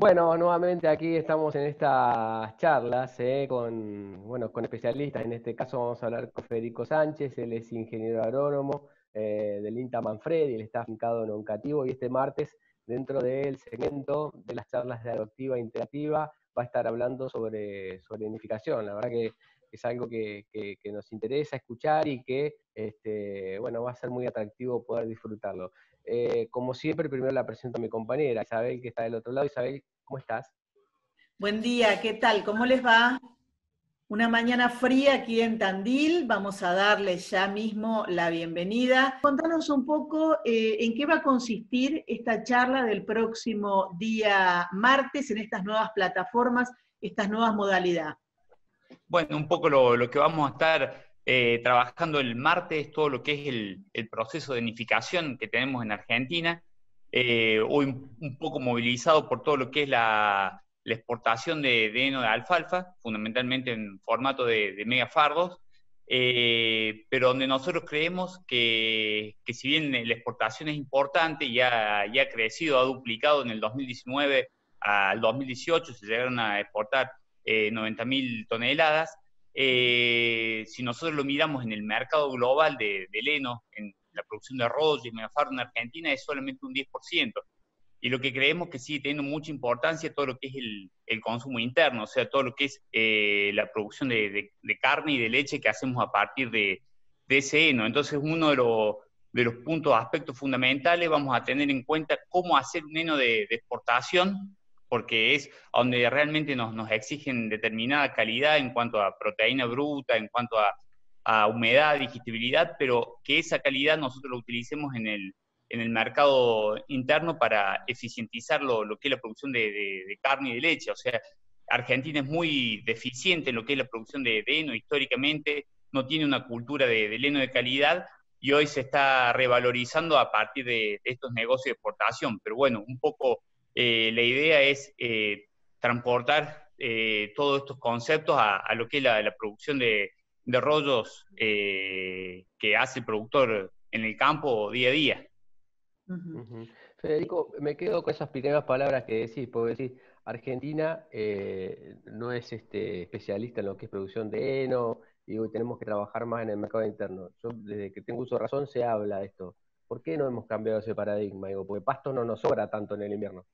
Bueno, nuevamente aquí estamos en estas charlas con especialistas. En este caso vamos a hablar con Federico Sánchez, él es ingeniero agrónomo del INTA Manfredi, él está afincado en Oncativo y este martes, dentro del segmento de las charlas de adoptiva interactiva, va a estar hablando sobre unificación. La verdad que es algo que nos interesa escuchar y que va a ser muy atractivo poder disfrutarlo. Como siempre, primero la presento a mi compañera, Isabel, que está del otro lado. Isabel, ¿cómo estás? Buen día, ¿qué tal? ¿Cómo les va? Una mañana fría aquí en Tandil. Vamos a darles ya mismo la bienvenida. Contanos un poco en qué va a consistir esta charla del próximo día martes en estas nuevas plataformas, estas nuevas modalidades. Bueno, un poco lo que vamos a estar trabajando el martes, todo lo que es el proceso de nidificación que tenemos en Argentina, hoy un poco movilizado por todo lo que es la exportación de heno de alfalfa, fundamentalmente en formato de megafardos, pero donde nosotros creemos que si bien la exportación es importante, ya ha crecido, ha duplicado en el 2019 al 2018, se llegaron a exportar 90.000 toneladas. Si nosotros lo miramos en el mercado global del heno, en la producción de arroz y megafardo en Argentina, es solamente un 10%. Y lo que creemos que sigue teniendo mucha importancia todo lo que es el consumo interno, o sea, todo lo que es la producción de carne y de leche que hacemos a partir de ese heno. Entonces, uno de los puntos, aspectos fundamentales, vamos a tener en cuenta cómo hacer un heno de exportación, porque es donde realmente nos exigen determinada calidad en cuanto a proteína bruta, en cuanto a humedad, digestibilidad, pero que esa calidad nosotros la utilicemos en el mercado interno para eficientizar lo que es la producción de carne y de leche. O sea, Argentina es muy deficiente en lo que es la producción de heno históricamente, no tiene una cultura del heno de calidad, y hoy se está revalorizando a partir de estos negocios de exportación. Pero bueno, un poco la idea es transportar todos estos conceptos a lo que es la producción de rollos que hace el productor en el campo día a día. Federico, me quedo con esas primeras palabras que decís, porque decís, Argentina no es especialista en lo que es producción de heno, y hoy tenemos que trabajar más en el mercado interno. Yo, desde que tengo uso de razón, se habla de esto. ¿Por qué no hemos cambiado ese paradigma? Digo, porque pasto no nos sobra tanto en el invierno.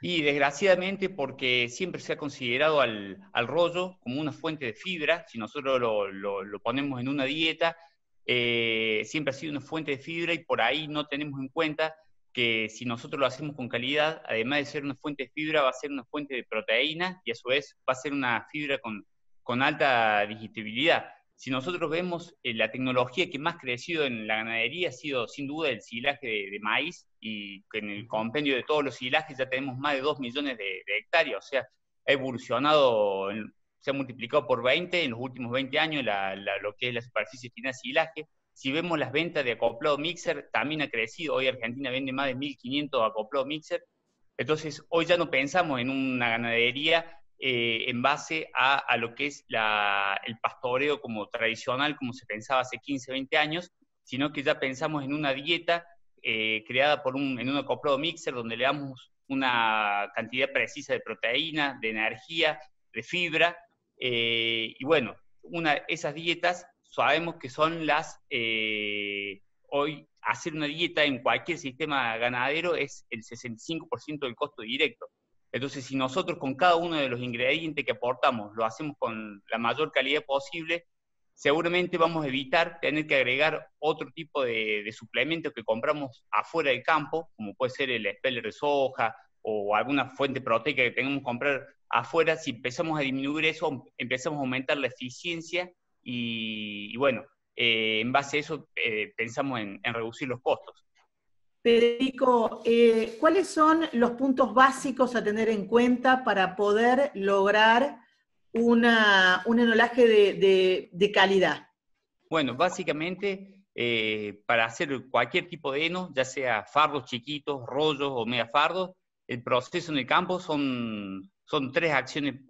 Y desgraciadamente porque siempre se ha considerado al rollo como una fuente de fibra. Si nosotros lo ponemos en una dieta, siempre ha sido una fuente de fibra, y por ahí no tenemos en cuenta que si nosotros lo hacemos con calidad, además de ser una fuente de fibra, va a ser una fuente de proteína, y a su vez va a ser una fibra con alta digestibilidad. Si nosotros vemos la tecnología que más ha crecido en la ganadería ha sido sin duda el silaje de maíz, y que en el compendio de todos los silajes ya tenemos más de 2 millones de hectáreas. O sea, ha evolucionado, se ha multiplicado por 20 en los últimos 20 años lo que es la superficie final de silaje. Si vemos las ventas de acoplado mixer, también ha crecido. Hoy Argentina vende más de 1.500 acoplado mixer. Entonces, hoy ya no pensamos en una ganadería en base a lo que es el pastoreo como tradicional, como se pensaba hace 15, 20 años, sino que ya pensamos en una dieta creada en un acoplado mixer, donde le damos una cantidad precisa de proteína, de energía, de fibra, y bueno, esas dietas sabemos que son hoy hacer una dieta en cualquier sistema ganadero es el 65% del costo directo. Entonces, si nosotros con cada uno de los ingredientes que aportamos lo hacemos con la mayor calidad posible, seguramente vamos a evitar tener que agregar otro tipo de suplementos que compramos afuera del campo, como puede ser el speller de soja o alguna fuente proteica que tengamos que comprar afuera. Si empezamos a disminuir eso, empezamos a aumentar la eficiencia y bueno, en base a eso pensamos en reducir los costos. Federico, ¿cuáles son los puntos básicos a tener en cuenta para poder lograr un enolaje de calidad? Bueno, básicamente para hacer cualquier tipo de heno, ya sea fardos chiquitos, rollos o megafardos, el proceso en el campo son 3 acciones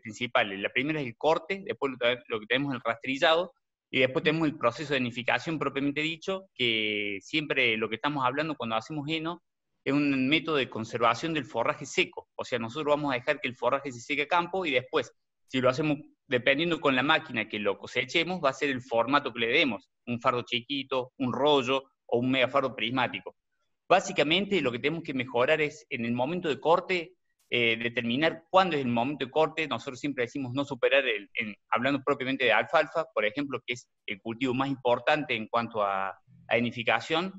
principales. La primera es el corte, después lo que tenemos es el rastrillado, y después tenemos el proceso de nidificación propiamente dicho, que siempre lo que estamos hablando cuando hacemos heno es un método de conservación del forraje seco. O sea, nosotros vamos a dejar que el forraje se seque a campo y después, si lo hacemos dependiendo con la máquina que lo cosechemos, va a ser el formato que le demos, un fardo chiquito, un rollo o un megafardo prismático. Básicamente lo que tenemos que mejorar es en el momento de corte, determinar cuándo es el momento de corte. Nosotros siempre decimos no superar, hablando propiamente de alfalfa, por ejemplo, que es el cultivo más importante en cuanto a edificación,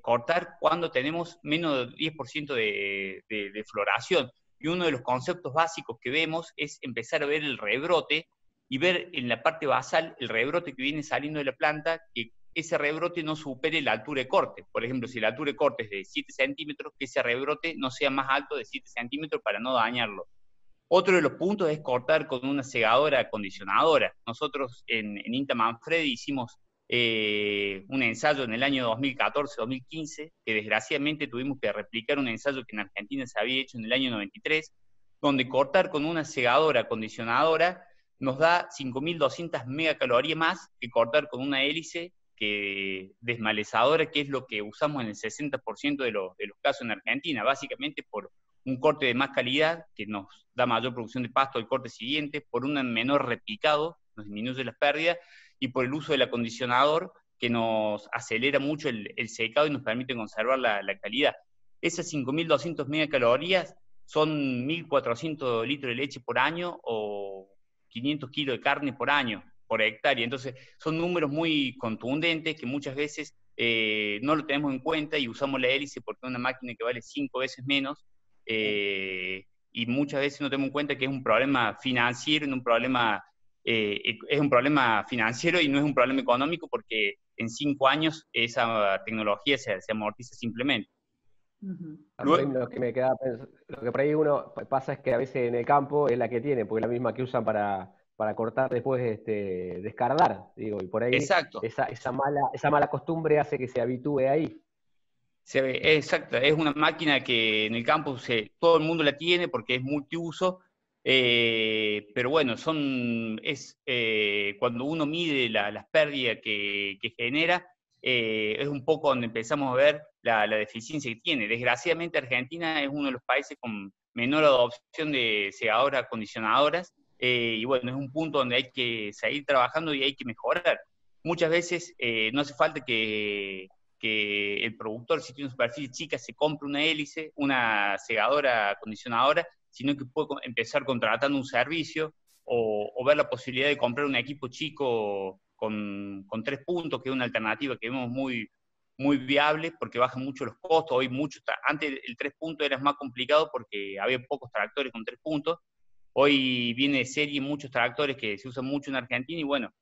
cortar cuando tenemos menos del 10% de floración. Y uno de los conceptos básicos que vemos es empezar a ver el rebrote y ver en la parte basal el rebrote que viene saliendo de la planta, que ese rebrote no supere la altura de corte. Por ejemplo, si la altura de corte es de 7 centímetros, que ese rebrote no sea más alto de 7 centímetros para no dañarlo. Otro de los puntos es cortar con una segadora acondicionadora. Nosotros en INTA Manfredi hicimos un ensayo en el año 2014-2015, que desgraciadamente tuvimos que replicar un ensayo que en Argentina se había hecho en el año 93, donde cortar con una segadora acondicionadora nos da 5.200 megacalorías más que cortar con una hélice desmalezadora, que es lo que usamos en el 60% de los casos en Argentina, básicamente por un corte de más calidad, que nos da mayor producción de pasto al corte siguiente, por un menor replicado, nos disminuye las pérdidas, y por el uso del acondicionador, que nos acelera mucho el secado y nos permite conservar la calidad. Esas 5.200 megacalorías son 1.400 litros de leche por año o 500 kilos de carne por año, por hectárea. Entonces, son números muy contundentes que muchas veces no lo tenemos en cuenta y usamos la hélice porque es una máquina que vale 5 veces menos, y muchas veces no tenemos en cuenta que es un problema financiero, es un problema financiero y no es un problema económico, porque en 5 años esa tecnología se amortiza simplemente. Lo que me queda, lo que por ahí uno pasa es que a veces en el campo es la que tiene, porque es la misma que usan para cortar después, descardar, digo, y por ahí Exacto. esa mala costumbre hace que se habitúe ahí. Exacto, es una máquina que en el campo todo el mundo la tiene porque es multiuso, pero bueno, cuando uno mide las pérdidas que genera, es un poco donde empezamos a ver la deficiencia que tiene. Desgraciadamente Argentina es uno de los países con menor adopción de segadoras acondicionadoras, y bueno, es un punto donde hay que seguir trabajando y hay que mejorar. Muchas veces no hace falta que el productor, si tiene una superficie chica, se compre una hélice, una segadora acondicionadora, sino que puede empezar contratando un servicio o ver la posibilidad de comprar un equipo chico con 3 puntos, que es una alternativa que vemos muy, muy viable porque baja mucho los costos. Antes el 3 puntos era más complicado porque había pocos tractores con 3 puntos. Hoy viene de serie muchos tractores que se usan mucho en Argentina y bueno,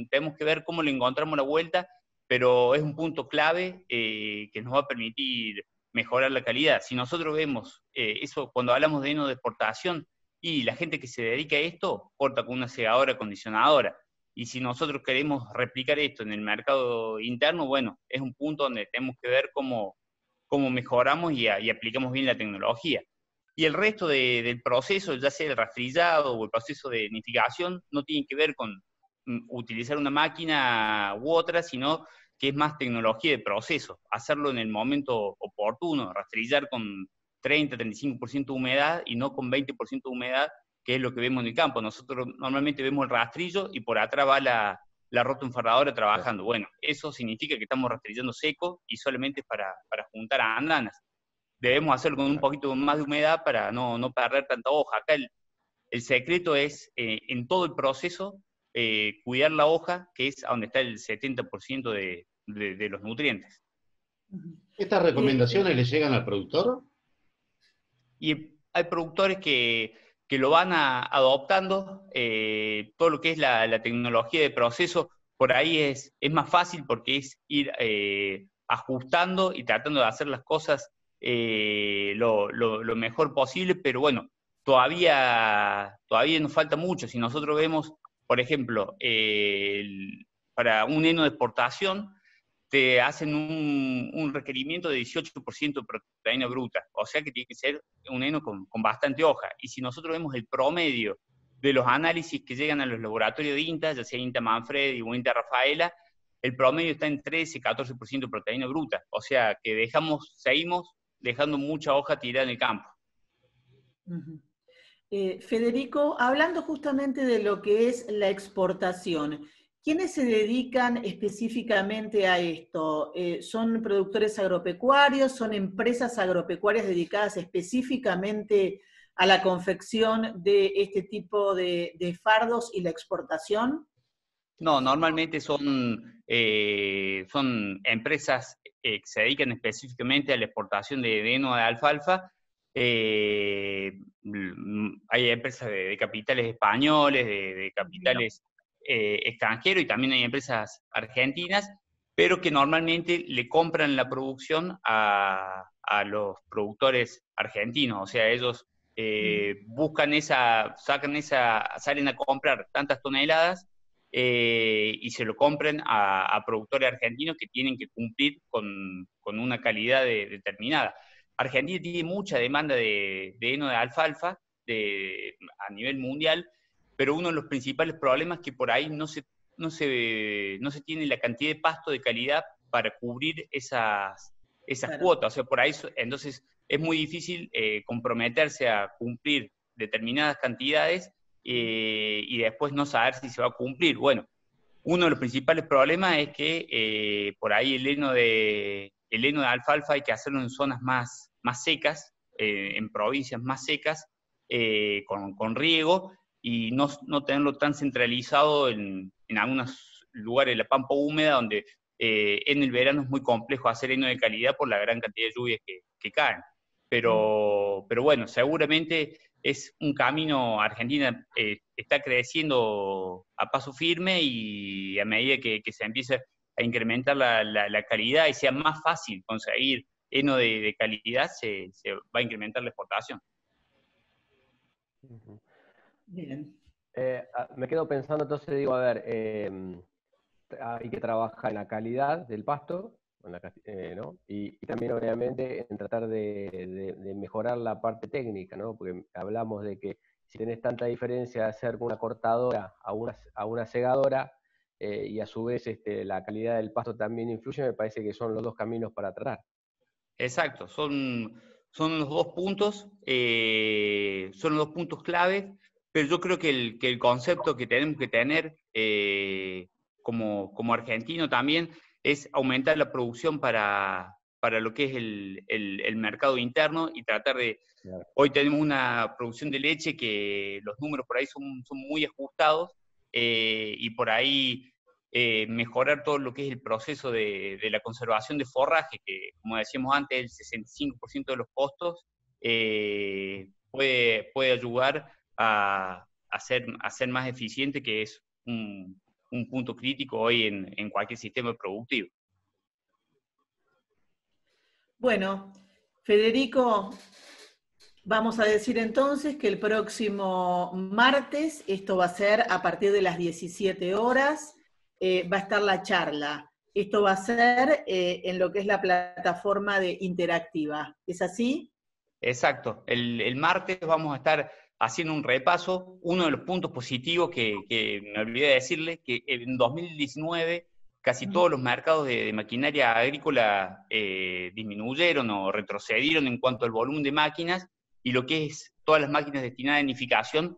tenemos que ver cómo le encontramos la vuelta, pero es un punto clave que nos va a permitir mejorar la calidad. Si nosotros vemos eso cuando hablamos de heno de exportación, y la gente que se dedica a esto corta con una segadora acondicionadora, y si nosotros queremos replicar esto en el mercado interno, bueno, es un punto donde tenemos que ver cómo mejoramos y aplicamos bien la tecnología. Y el resto del proceso, ya sea el rastrillado o el proceso de nidificación, no tiene que ver con utilizar una máquina u otra, sino que es más tecnología de proceso, hacerlo en el momento oportuno, rastrillar con 30-35% de humedad y no con 20% de humedad, que es lo que vemos en el campo. Nosotros normalmente vemos el rastrillo y por atrás va la rotoenfardadora trabajando. Bueno, eso significa que estamos rastrillando seco y solamente para juntar andanas. Debemos hacerlo con un poquito más de humedad para no perder tanta hoja. Acá el secreto es, en todo el proceso, cuidar la hoja, que es a donde está el 70% de los nutrientes. ¿Estas recomendaciones le llegan al productor? Y hay productores que lo van adoptando, todo lo que es la tecnología de proceso, por ahí es más fácil porque es ir ajustando y tratando de hacer las cosas lo mejor posible, pero bueno, todavía nos falta mucho. Si nosotros vemos, por ejemplo, para un heno de exportación, te hacen un requerimiento de 18% de proteína bruta, o sea que tiene que ser un heno con bastante hoja. Y si nosotros vemos el promedio de los análisis que llegan a los laboratorios de INTA, ya sea INTA Manfredi o INTA Rafaela, el promedio está en 13-14% de proteína bruta, o sea que seguimos dejando mucha hoja tirada en el campo. Uh-huh. Federico, hablando justamente de lo que es la exportación, ¿quiénes se dedican específicamente a esto? ¿Son productores agropecuarios? ¿Son empresas agropecuarias dedicadas específicamente a la confección de este tipo de fardos y la exportación? No, normalmente son empresas que se dedican específicamente a la exportación de heno de alfalfa. Hay empresas de capitales españoles, de capitales extranjeros, y también hay empresas argentinas, pero que normalmente le compran la producción a los productores argentinos. O sea, ellos salen a comprar tantas toneladas y se lo compren a productores argentinos que tienen que cumplir con una calidad determinada. Argentina tiene mucha demanda de heno de alfalfa a nivel mundial, pero uno de los principales problemas es que por ahí no se tiene la cantidad de pasto de calidad para cubrir esas claro, cuotas. O sea, por ahí, entonces es muy difícil comprometerse a cumplir determinadas cantidades y después no saber si se va a cumplir. Bueno, uno de los principales problemas es que por ahí el heno de alfalfa hay que hacerlo en zonas más secas, en provincias más secas, con riego, y no tenerlo tan centralizado en algunos lugares de la pampa húmeda, donde en el verano es muy complejo hacer heno de calidad por la gran cantidad de lluvias que caen. Pero bueno, seguramente es un camino. Argentina está creciendo a paso firme, y a medida que se empieza a incrementar la calidad y sea más fácil conseguir heno de calidad, se va a incrementar la exportación. Bien. Me quedo pensando, entonces digo, a ver, hay que trabajar en la calidad del pasto, ¿no? Y también obviamente en tratar de mejorar la parte técnica, ¿no? Porque hablamos de que si tenés tanta diferencia de hacer una cortadora a una segadora, y a su vez la calidad del pasto también influye, me parece que son los dos caminos para tratar. Exacto, son los dos puntos, clave, pero yo creo que el concepto que tenemos que tener como argentino también es aumentar la producción para lo que es el mercado interno, y tratar de... Claro. Hoy tenemos una producción de leche que los números por ahí son muy ajustados, y por ahí mejorar todo lo que es el proceso de la conservación de forraje, que como decíamos antes, el 65% de los costos puede ayudar a ser más eficiente, que es un punto crítico hoy en cualquier sistema productivo. Bueno, Federico, vamos a decir entonces que el próximo martes, esto va a ser a partir de las 17 horas, va a estar la charla. Esto va a ser en lo que es la plataforma de Interactiva. ¿Es así? Exacto. El martes vamos a estar haciendo un repaso. Uno de los puntos positivos que me olvidé de decirle, que en 2019 casi todos los mercados de maquinaria agrícola disminuyeron o retrocedieron en cuanto al volumen de máquinas, y lo que es todas las máquinas destinadas a nidificación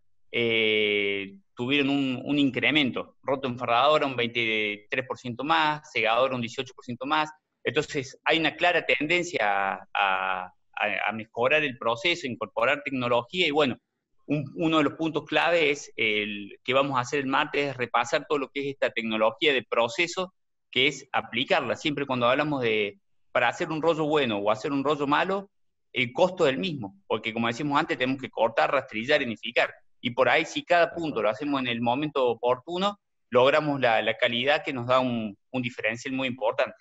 tuvieron un incremento. Roto enfardadora un 23% más, segadora un 18% más. Entonces hay una clara tendencia a mejorar el proceso, incorporar tecnología, y bueno, uno de los puntos clave es el que vamos a hacer el martes, es repasar todo lo que es esta tecnología de proceso, que es aplicarla. Siempre cuando hablamos para hacer un rollo bueno o hacer un rollo malo, el costo es el mismo, porque como decimos antes, tenemos que cortar, rastrillar, unificar, y por ahí si cada punto lo hacemos en el momento oportuno, logramos la calidad que nos da un diferencial muy importante.